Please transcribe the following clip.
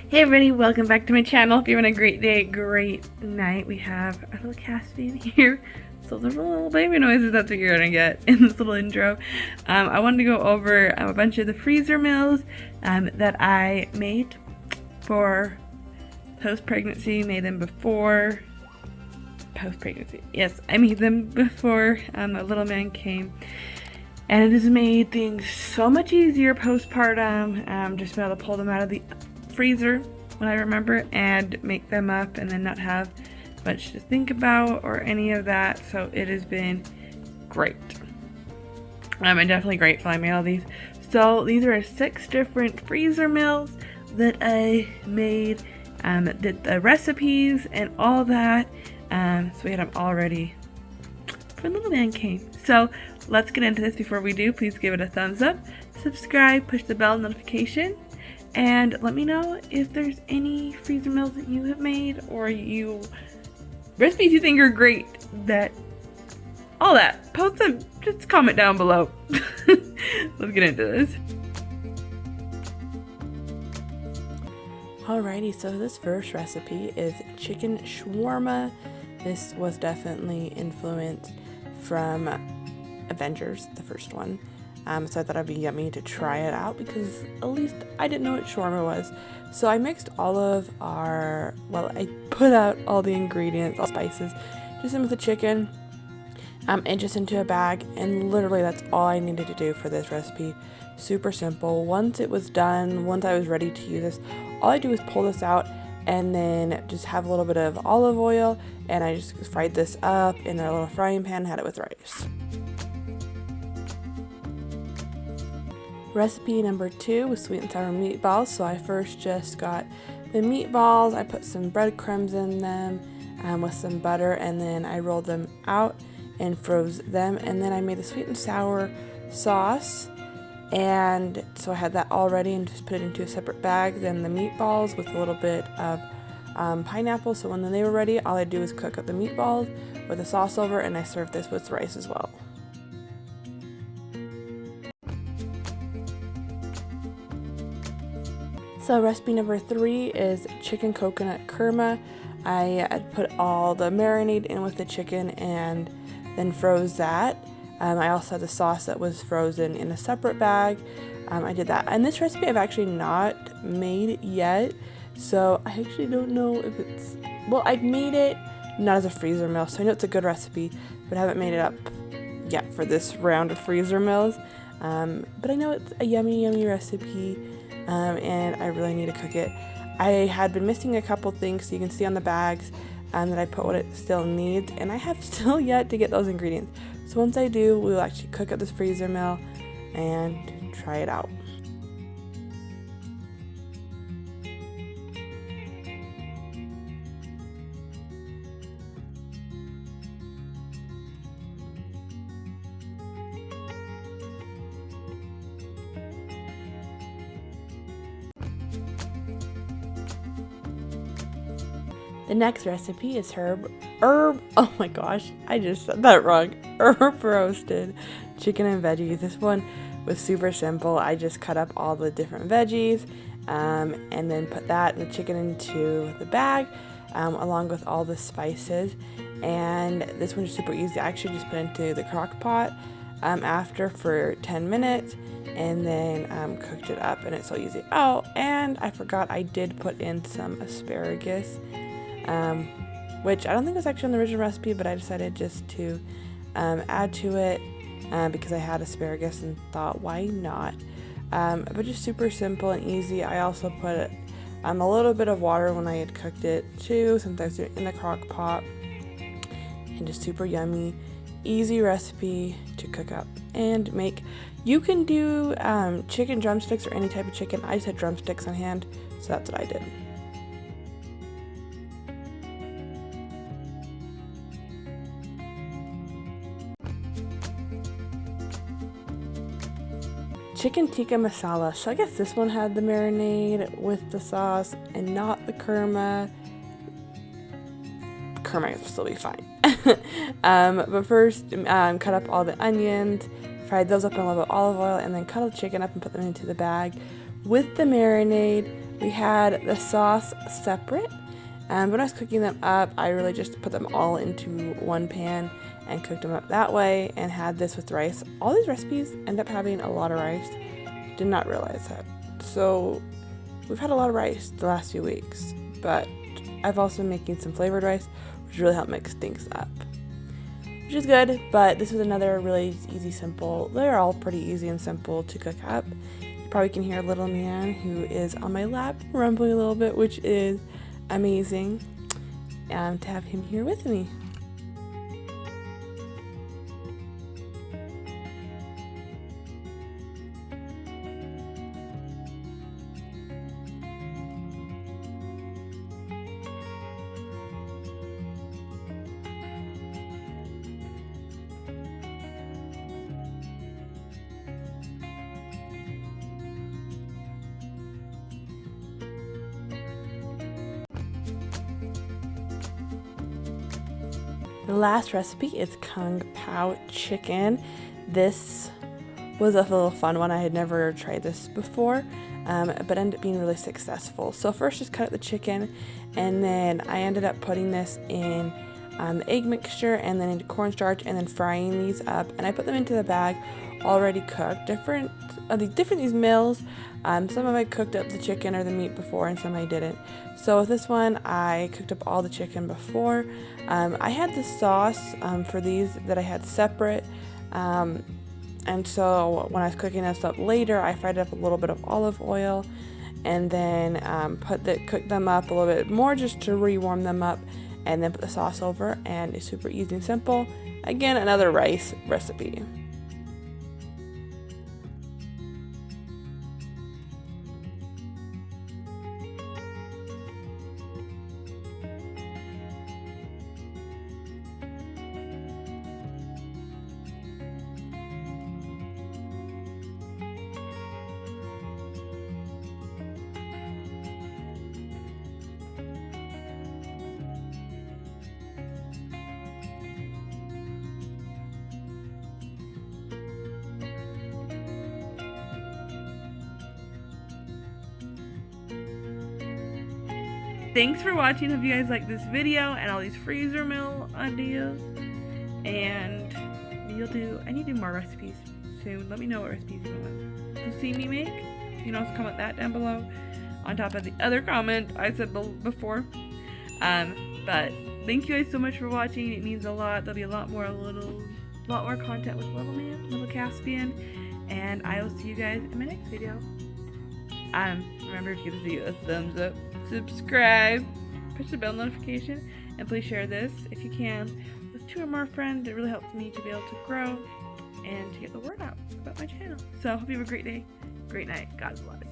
Hey everybody, welcome back to my channel. If you're having a great day, great night. We have our little Caspian here. So the little baby noises, that's what you're gonna get in this little intro. I wanted to go over a bunch of the freezer meals that I made for post-pregnancy. Made them before post-pregnancy. Yes, I made them before the little man came. And it has made things so much easier postpartum. Just being able to pull them out of the freezer when I remember and make them up and then not have much to think about or any of that. So it has been great. And definitely grateful I made all these. So these are 6 different freezer meals that I made, did the recipes and all that. So we had them all ready when the little man came. So let's get into this. Before we do, please give it a thumbs up, subscribe, push the bell notification, and let me know if there's any freezer meals that you have made or recipes you think are great, all that. Post them, just comment down below. Let's get into this. Alrighty, so this first recipe is chicken shawarma. This was definitely influenced from Avengers, the first one. So I thought it'd be yummy to try it out because at least I didn't know what shawarma was. So I mixed I put out all the ingredients, all spices, just in with the chicken, and just into a bag. And literally that's all I needed to do for this recipe. Super simple. Once it was done, once I was ready to use this, all I do is pull this out and then just have a little bit of olive oil, and I just fried this up in a little frying pan, had it with rice. Recipe number 2 was sweet and sour meatballs. So I first just got the meatballs, I put some breadcrumbs in them with some butter, and then I rolled them out and froze them, and then I made the sweet and sour sauce. And so I had that all ready and just put it into a separate bag. Then the meatballs with a little bit of pineapple. So when they were ready, all I do is cook up the meatballs with the sauce over, and I served this with rice as well. So recipe number 3 is chicken coconut kurma. I put all the marinade in with the chicken and then froze that. I also had the sauce that was frozen in a separate bag. I did that. And this recipe I've actually not made yet. So I actually don't know if it's... Well, I've made it not as a freezer meal, so I know it's a good recipe, but I haven't made it up yet for this round of freezer meals. But I know it's a yummy, yummy recipe. And I really need to cook it. I had been missing a couple things, so you can see on the bags that I put what it still needs, and I have still yet to get those ingredients. So once I do, we will actually cook up this freezer meal and try it out. The next recipe is oh my gosh, I just said that wrong. Herb roasted chicken and veggies. This one was super simple. I just cut up all the different veggies and then put that and the chicken into the bag along with all the spices. And this one is super easy. I actually just put it into the crock pot after for 10 minutes and then cooked it up, and it's so easy. Oh, and I forgot I did put in some asparagus. Which I don't think was actually on the original recipe, but I decided just to add to it because I had asparagus and thought, why not? But just super simple and easy. I also put a little bit of water when I had cooked it too, since I was doing it in the crock pot, and just super yummy, easy recipe to cook up and make. You can do chicken drumsticks or any type of chicken. I just had drumsticks on hand, so that's what I did. Chicken tikka masala. So I guess this one had the marinade with the sauce and not the kurma. Kurma will still be fine. But first, cut up all the onions, fried those up in a little bit of olive oil, and then cut the chicken up and put them into the bag with the marinade. We had the sauce separate. When I was cooking them up, I really just put them all into one pan and cooked them up that way, and had this with rice. All these recipes end up having a lot of rice. Did not realize that. So we've had a lot of rice the last few weeks, but I've also been making some flavored rice, which really help mix things up, which is good. But this was another really easy, simple. They're all pretty easy and simple to cook up. You probably can hear little man who is on my lap rumbling a little bit, which is amazing to have him here with me. The last recipe is Kung Pao chicken. This was a little fun one. I had never tried this before, but ended up being really successful. So first just cut up the chicken, and then I ended up putting this in the egg mixture and then into cornstarch, and then frying these up. And I put them into the bag already cooked. Different these meals. Some of I cooked up the chicken or the meat before, and some I didn't. So with this one, I cooked up all the chicken before. I had the sauce for these that I had separate. And so when I was cooking this up later, I fried up a little bit of olive oil, and then cooked them up a little bit more just to rewarm them up, and then put the sauce over. And it's super easy and simple. Again, another rice recipe. Thanks for watching. Hope you guys like this video and all these freezer meal ideas. And I need to do more recipes soon. Let me know what recipes you want to see me make. You can also comment that down below on top of the other comment I said before. But thank you guys so much for watching. It means a lot. There'll be a lot more content with Little Caspian, and I will see you guys in my next video. Remember to give this video a thumbs up, subscribe, push the bell notification, and please share this if you can with 2 or more friends. It really helps me to be able to grow and to get the word out about my channel. So I hope you have a great day, great night. God bless.